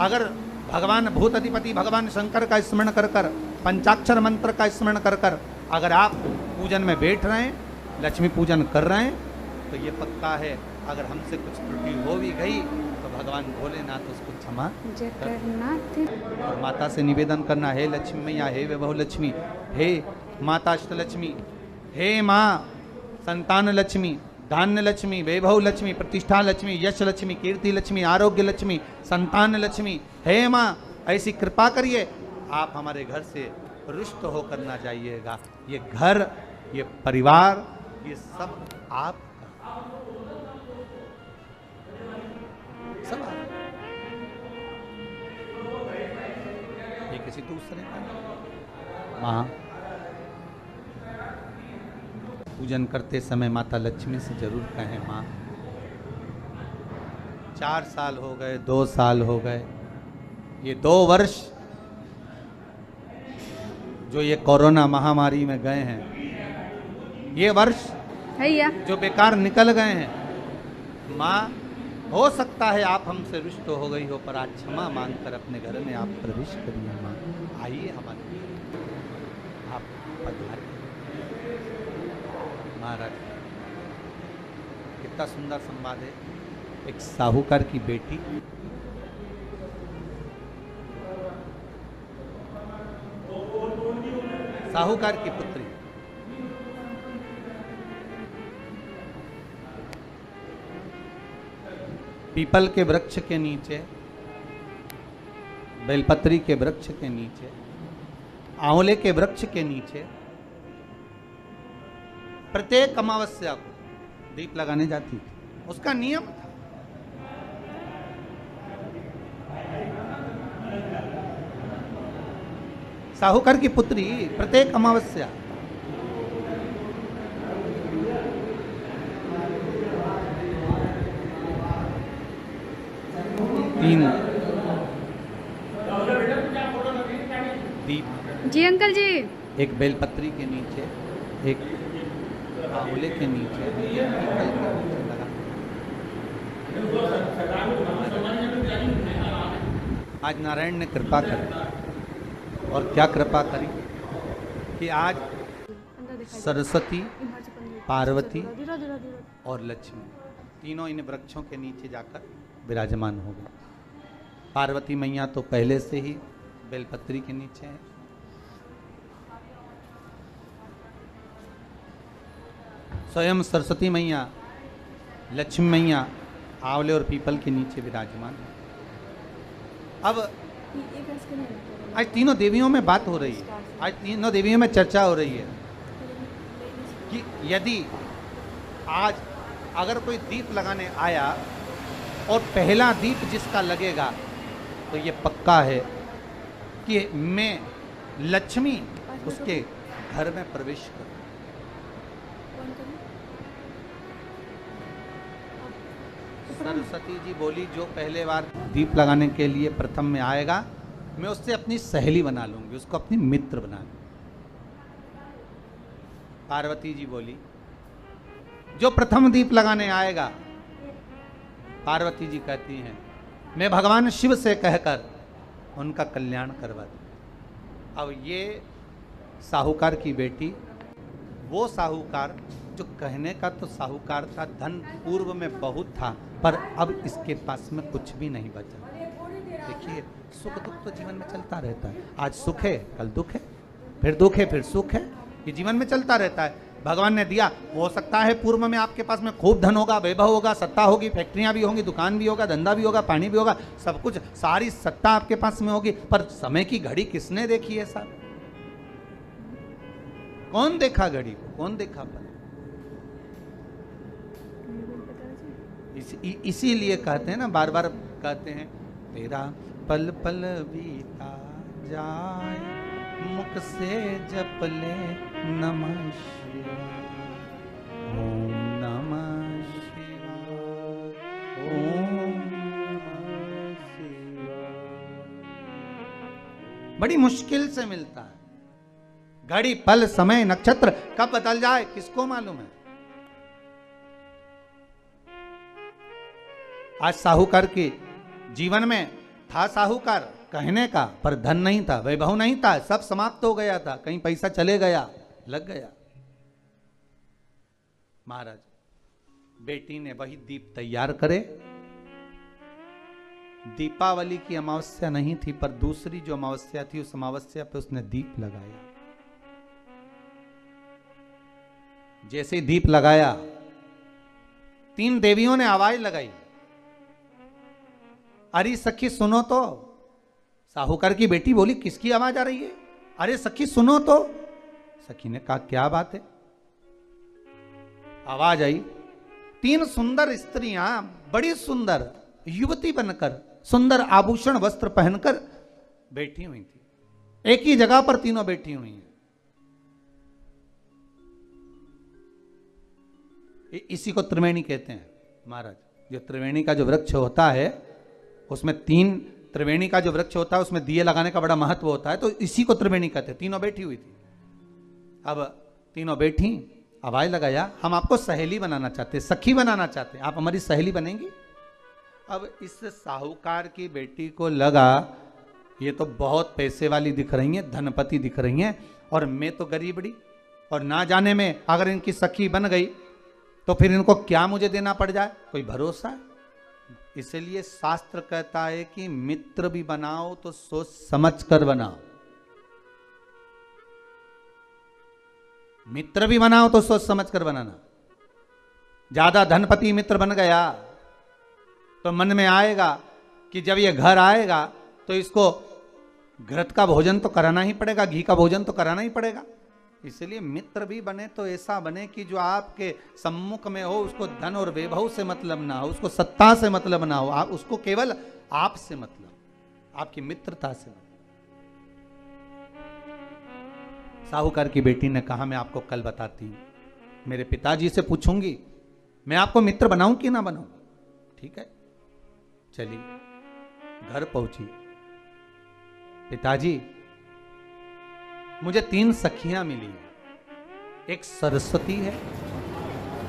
अगर भगवान भूत अधिपति भगवान शंकर का स्मरण कर कर, पंचाक्षर मंत्र का स्मरण कर कर अगर आप पूजन में बैठ रहे हैं, लक्ष्मी पूजन कर रहे हैं, तो ये पक्का है अगर हमसे कुछ त्रुटि हो भी गई तो भगवान भोलेनाथ उसको क्षमा कर। और माता से निवेदन करना, हे लक्ष्मी मैया, हे वैभव लक्ष्मी, हे माता अष्टलक्ष्मी, हे माँ संतान लक्ष्मी, धान्य लक्ष्मी, वैभव लक्ष्मी, प्रतिष्ठा लक्ष्मी, यश लक्ष्मी, कीर्ति लक्ष्मी, आरोग्य लक्ष्मी, संतान लक्ष्मी, हे माँ ऐसी कृपा करिए, आप हमारे घर से रुष्ट होकर ना जाइएगा। ये घर, ये परिवार, ये सब आप सब ये किसी दूसरे का। माँ पूजन करते समय माता लक्ष्मी से जरूर कहें, माँ 4 साल हो गए, 2 साल हो गए, ये 2 वर्ष जो ये कोरोना महामारी में गए हैं, ये वर्ष जो बेकार निकल गए हैं, माँ हो सकता है आप हमसे रुष्ट हो गई हो, पर आज क्षमा मांगकर अपने घर में आप प्रवेश करिए। माँ आइए हमारे, आप पधारिए। महाराज कितना सुंदर संवाद है। एक साहूकार की बेटी साहूकार की पुत्री पीपल के वृक्ष के नीचे, बेलपत्री के वृक्ष के नीचे, आंवले के वृक्ष के नीचे प्रत्येक अमावस्या को दीप लगाने जाती थी। उसका नियम था। साहूकार की पुत्री प्रत्येक अमावस्या तीन दीप, जी अंकल जी, एक बेलपत्री के नीचे, एक आंवले के नीचे, एक पीपल के नीचे लगा। आज नारायण ने कृपा करी, और क्या कृपा करी कि आज सरस्वती, पार्वती और लक्ष्मी तीनों इन वृक्षों के नीचे जाकर विराजमान हो गए। पार्वती मैया तो पहले से ही बेलपत्री के नीचे है, स्वयं सरस्वती मैया, लक्ष्मी मैया आंवले और पीपल के नीचे विराजमान है। अब आज तीनों देवियों में बात हो रही है, आज तीनों देवियों में चर्चा हो रही है कि यदि आज अगर कोई दीप लगाने आया और पहला दीप जिसका लगेगा तो ये पक्का है कि मैं लक्ष्मी उसके घर में प्रवेश करूं। सरस्वती जी बोली, जो पहले बार दीप लगाने के लिए प्रथम में आएगा, मैं उससे अपनी सहेली बना लूंगी, उसको अपनी मित्र बना लूंगी। पार्वती जी बोली, जो प्रथम दीप लगाने आएगा, पार्वती जी कहती हैं, मैं भगवान शिव से कहकर उनका कल्याण करवा दूं। अब ये साहूकार की बेटी, वो साहूकार जो कहने का तो साहूकार था, धन पूर्व में बहुत था, पर अब इसके पास में कुछ भी नहीं बचा। देखिए, सुख दुख तो जीवन में चलता रहता है। आज सुख है, कल दुख है, फिर दुख है, फिर सुख है। ये जीवन में चलता रहता है। भगवान ने दिया, हो सकता है पूर्व में आपके पास में खूब धन होगा, वैभव होगा, सत्ता होगी, फैक्ट्रियां भी होंगी, दुकान भी होगा, धंधा भी होगा, पानी भी होगा, सब कुछ, सारी सत्ता आपके पास में होगी, पर समय की घड़ी किसने देखी है साहब? कौन देखा घड़ी को? कौन देखा पल? इसीलिए कहते हैं ना, बार बार कहते हैं, तेरा पल पल बीता जाए, मुख से जप ले नमः शिवाय, ओम नमः शिवाय, ओम नमः शिवाय। बड़ी मुश्किल से मिलता है। घड़ी, पल, समय, नक्षत्र कब बदल जाए किसको मालूम है? आज साहूकार के जीवन में था साहूकार कहने का, पर धन नहीं था, वैभव नहीं था, सब समाप्त हो गया था, कहीं पैसा चले गया, लग गया। महाराज बेटी ने वही दीप तैयार करे। दीपावली की अमावस्या नहीं थी, पर दूसरी जो अमावस्या थी उस अमावस्या पे उसने दीप लगाया। जैसे ही दीप लगाया, 3 देवियों ने आवाज लगाई, अरे सखी सुनो तो। साहूकार की बेटी बोली, किसकी आवाज आ रही है? अरे सखी सुनो तो। सखी ने कहा, क्या बात है? आवाज आई, 3 सुंदर स्त्रियां, बड़ी सुंदर युवती बनकर, सुंदर आभूषण वस्त्र पहनकर बैठी हुई थी। एक ही जगह पर तीनों बैठी हुई हैं। इसी को त्रिवेणी कहते हैं महाराज। जो त्रिवेणी का जो वृक्ष होता है उसमें 3, त्रिवेणी का जो वृक्ष होता है उसमें दिए लगाने का बड़ा महत्व होता है, तो इसी को त्रिवेणी कहते हैं। तीनों बैठी हुई थी। अब तीनों बैठी, आवाज लगाया, हम आपको सहेली बनाना चाहते, सखी बनाना चाहते, आप हमारी सहेली बनेंगी? अब इस साहूकार की बेटी को लगा ये तो बहुत पैसे वाली दिख रही हैं, धनपति दिख रही हैं, और मैं तो गरीबड़ी, और ना जाने में अगर इनकी सखी बन गई तो फिर इनको क्या मुझे देना पड़ जाए, कोई भरोसा है? इसलिए शास्त्र कहता है कि मित्र भी बनाओ तो सोच समझ कर बनाओ। मित्र भी बनाओ तो सोच समझ कर बनाना। ज्यादा धनपति मित्र बन गया तो मन में आएगा कि जब ये घर आएगा तो इसको घृत का भोजन तो कराना ही पड़ेगा, घी का भोजन तो कराना ही पड़ेगा। इसलिए मित्र भी बने तो ऐसा बने कि जो आपके सम्मुख में हो, उसको धन और वैभव से मतलब ना हो, उसको सत्ता से मतलब ना हो, आप उसको केवल आपसे मतलब, आपकी मित्रता से मतलब। साहूकार की बेटी ने कहा, मैं आपको कल बताती हूं, मेरे पिताजी से पूछूंगी मैं आपको मित्र बनाऊं कि ना बनाऊं। ठीक है, चली घर पहुंची। पिताजी, मुझे 3 सखियां मिली हैं, एक सरस्वती है,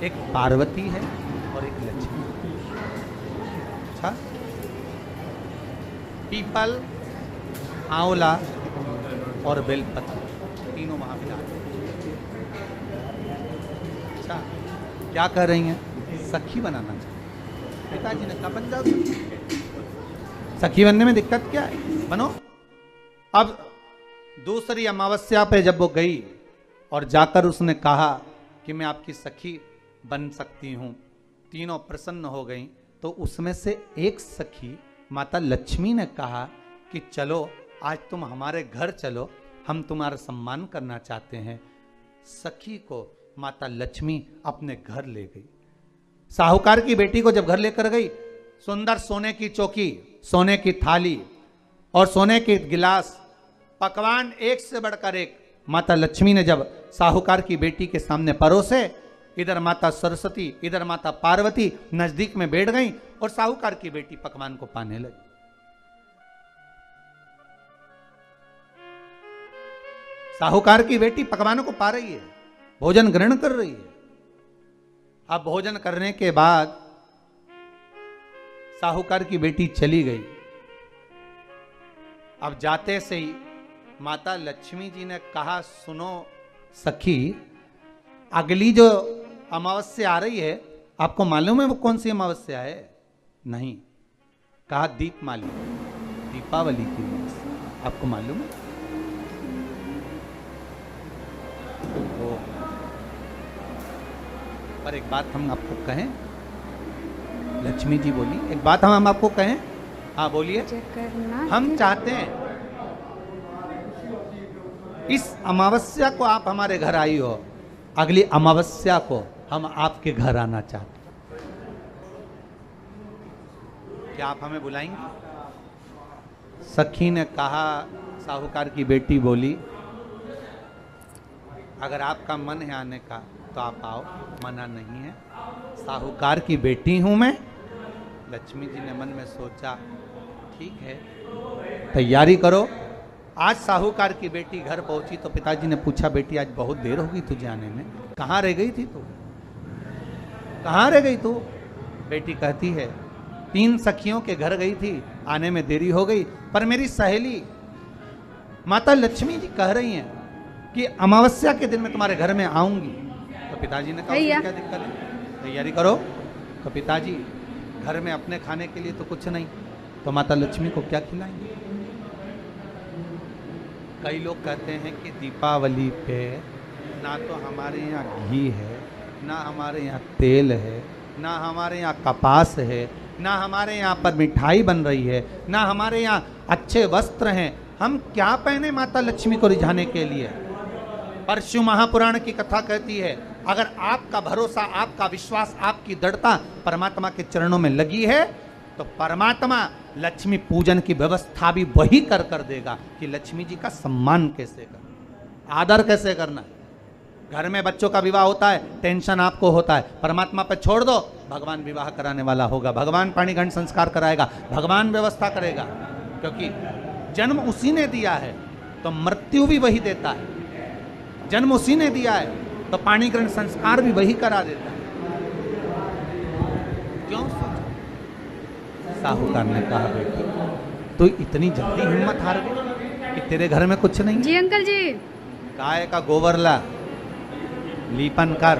एक पार्वती है और एक लक्ष्मी। अच्छा, पीपल, आंवला और बेलपत्र, तीनों वहां मिला। अच्छा, क्या कर रही हैं? सखी बनाना चाहिए। पिताजी ने कहा, बन जाओ सखी बनने में दिक्कत क्या है, बनो। अब दूसरी अमावस्या पे जब वो गई और जाकर उसने कहा कि मैं आपकी सखी बन सकती हूं, तीनों प्रसन्न हो गई। तो उसमें से एक सखी माता लक्ष्मी ने कहा कि चलो आज तुम हमारे घर चलो, हम तुम्हारा सम्मान करना चाहते हैं। सखी को माता लक्ष्मी अपने घर ले गई। साहूकार की बेटी को जब घर लेकर गई, सुंदर सोने की चौकी, सोने की थाली और सोने के गिलास, पकवान एक से बढ़कर एक माता लक्ष्मी ने जब साहूकार की बेटी के सामने परोसे, इधर माता सरस्वती, इधर माता पार्वती नजदीक में बैठ गई और साहूकार की बेटी पकवान को पाने लगी। साहूकार की बेटी पकवानों को पा रही है, भोजन ग्रहण कर रही है। अब भोजन करने के बाद साहूकार की बेटी चली गई। अब जाते से ही माता लक्ष्मी जी ने कहा, सुनो सखी, अगली जो अमावस्या आ रही है, आपको मालूम है वो कौन सी अमावस्या है? नहीं। कहा, दीपमाली, दीपावली की अमावस्या, आपको मालूम है? वो पर एक बात हम आपको कहें, लक्ष्मी जी बोली, एक बात हम आपको कहें। हाँ बोलिए। हम चाहते हैं इस अमावस्या को आप हमारे घर आई हो, अगली अमावस्या को हम आपके घर आना चाहते हैं। क्या आप हमें बुलाएंगे? सखी ने कहा, साहूकार की बेटी बोली, अगर आपका मन है आने का तो आप आओ, मना नहीं है। साहूकार की बेटी हूं मैं। लक्ष्मी जी ने मन में सोचा, ठीक है, तैयारी करो। आज साहूकार की बेटी घर पहुंची तो पिताजी ने पूछा, बेटी आज बहुत देर हो गई तुझे आने में, कहाँ रह गई थी तू, कहाँ रह गई तू? बेटी कहती है, 3 सखियों के घर गई थी, आने में देरी हो गई, पर मेरी सहेली माता लक्ष्मी जी कह रही हैं कि अमावस्या के दिन मैं तुम्हारे घर में आऊंगी। तो पिताजी ने कहा क्या दिक्कत है, तैयारी करो। तो पिताजी घर में अपने खाने के लिए तो कुछ नहीं, तो माता लक्ष्मी को क्या खिलाएंगे। कई लोग कहते हैं कि दीपावली पे ना तो हमारे यहाँ घी है, ना हमारे यहाँ तेल है, ना हमारे यहाँ कपास है, ना हमारे यहाँ पर मिठाई बन रही है, ना हमारे यहाँ अच्छे वस्त्र हैं, हम क्या पहने माता लक्ष्मी को रिझाने के लिए। परशु महापुराण की कथा कहती है, अगर आपका भरोसा, आपका विश्वास, आपकी दृढ़ता परमात्मा के चरणों में लगी है तो परमात्मा लक्ष्मी पूजन की व्यवस्था भी वही कर कर देगा कि लक्ष्मी जी का सम्मान कैसे करना, आदर कैसे करना है। घर में बच्चों का विवाह होता है, टेंशन आपको होता है, परमात्मा पर छोड़ दो, भगवान विवाह कराने वाला होगा, भगवान पाणिग्रहण संस्कार कराएगा, भगवान व्यवस्था करेगा, क्योंकि जन्म उसी ने दिया है तो मृत्यु भी वही देता है। जन्म उसी ने दिया है तो पाणिग्रहण संस्कार भी वही करा देता है। क्यों सोचा? साहूकार ने कहा, बेटी तो इतनी जल्दी हिम्मत हार गई कि तेरे घर में कुछ नहीं? जी अंकल जी। गाय का गोबर ला, लीपन कर,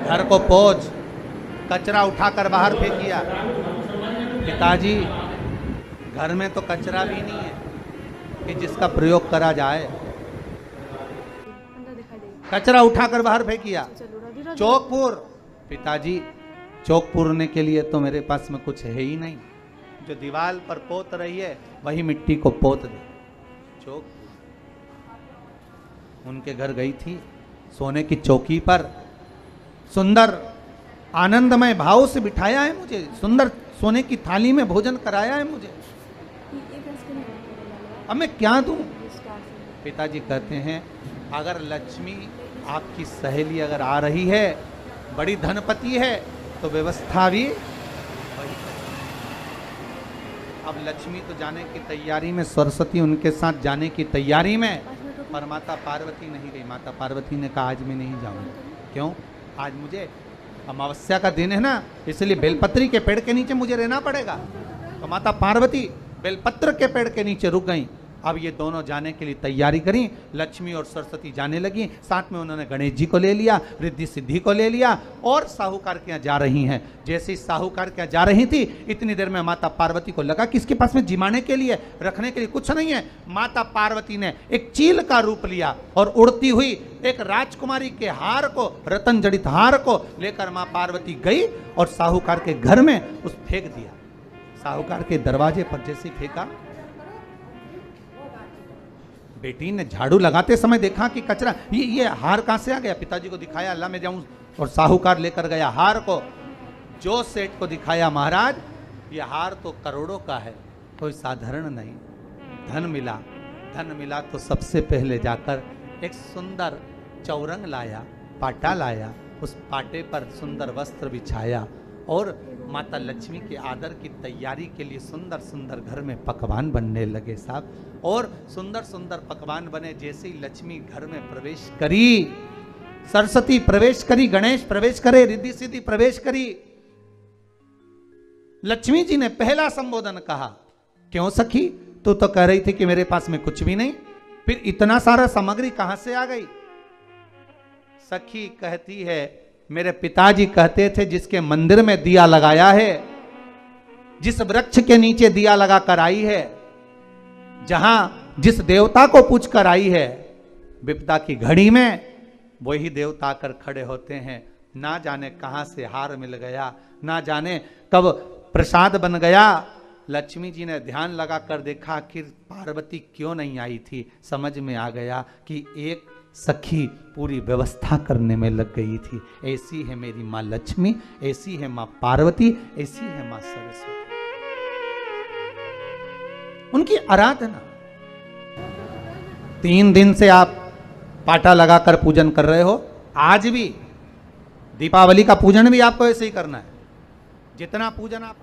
घर को पोंछ, कचरा उठाकर बाहर फेंकिया। पिताजी घर में तो कचरा भी नहीं है कि जिसका प्रयोग करा जाए, कचरा उठाकर बाहर फेंकिया। चौक पिताजी चौक पूरने के लिए तो मेरे पास में कुछ है ही नहीं, जो दीवार पर पोत रही है वही मिट्टी को पोत दे। चौक उनके घर गई थी, सोने की चौकी पर सुंदर आनंदमय भाव से बिठाया है मुझे, सुंदर सोने की थाली में भोजन कराया है मुझे, अब मैं क्या दूं? पिताजी कहते हैं, अगर लक्ष्मी आपकी सहेली अगर आ रही है, बड़ी धनपति है, तो व्यवस्था भी वही। अब लक्ष्मी तो जाने की तैयारी में, सरस्वती उनके साथ जाने की तैयारी में, पर माता पार्वती नहीं गई। माता पार्वती ने कहा आज मैं नहीं जाऊंगी। क्यों? आज मुझे अमावस्या का दिन है ना, इसलिए बेलपत्री के पेड़ के नीचे मुझे रहना पड़ेगा। तो माता पार्वती बेलपत्र के पेड़ के नीचे रुक गई। अब ये दोनों जाने के लिए तैयारी करी, लक्ष्मी और सरस्वती जाने लगी, साथ में उन्होंने गणेश जी को ले लिया, रिद्धि सिद्धि को ले लिया और साहूकार के यहाँ जा रही हैं। जैसे ही साहूकार के यहाँ जा रही थी, इतनी देर में माता पार्वती को लगा कि इसके पास में जिमाने के लिए, रखने के लिए कुछ नहीं है। माता पार्वती ने एक चील का रूप लिया और उड़ती हुई एक राजकुमारी के हार को, रतन जड़ित हार को लेकर माँ पार्वती गई और साहूकार के घर में उस फेंक दिया। साहूकार के दरवाजे पर जैसे फेंका, बेटी ने झाड़ू लगाते समय देखा कि कचरा, ये हार कहां से आ गया। पिताजी को दिखाया, अल्लाह मैं जाऊं, और साहूकार लेकर गया हार को। जो सेठ को दिखाया, महाराज ये हार तो करोड़ों का है, कोई साधारण नहीं। धन मिला तो सबसे पहले जाकर एक सुंदर चौरंग लाया, पाटा लाया, उस पाटे पर सुंदर वस्त्र बिछाया और माता लक्ष्मी के आदर की तैयारी के लिए सुंदर सुंदर घर में पकवान बनने लगे साहब। और सुंदर सुंदर पकवान बने। जैसे ही लक्ष्मी घर में प्रवेश करी, सरस्वती प्रवेश करी, गणेश प्रवेश करे, रिद्धि सिद्धि प्रवेश करी, लक्ष्मी जी ने पहला संबोधन कहा, क्यों सखी, तू तो कह रही थी कि मेरे पास में कुछ भी नहीं, फिर इतना सारा सामग्री कहां से आ गई? सखी कहती है, मेरे पिताजी कहते थे जिसके मंदिर में दिया लगाया है, जिस वृक्ष के नीचे दिया लगा कर आई है, जहां जिस देवता को पूछ कर आई है, विपदा की घड़ी में वही देवता आकर खड़े होते हैं। ना जाने कहां से हार मिल गया, ना जाने कब प्रसाद बन गया। लक्ष्मी जी ने ध्यान लगाकर देखा, आखिर पार्वती क्यों नहीं आई थी। समझ में आ गया कि एक सखी पूरी व्यवस्था करने में लग गई थी। ऐसी है मेरी माँ लक्ष्मी, ऐसी है माँ पार्वती, ऐसी है माँ सरस्वती। उनकी आराधना 3 दिन से आप पाटा लगाकर पूजन कर रहे हो। आज भी दीपावली का पूजन भी आपको ऐसे ही करना है। जितना पूजन आप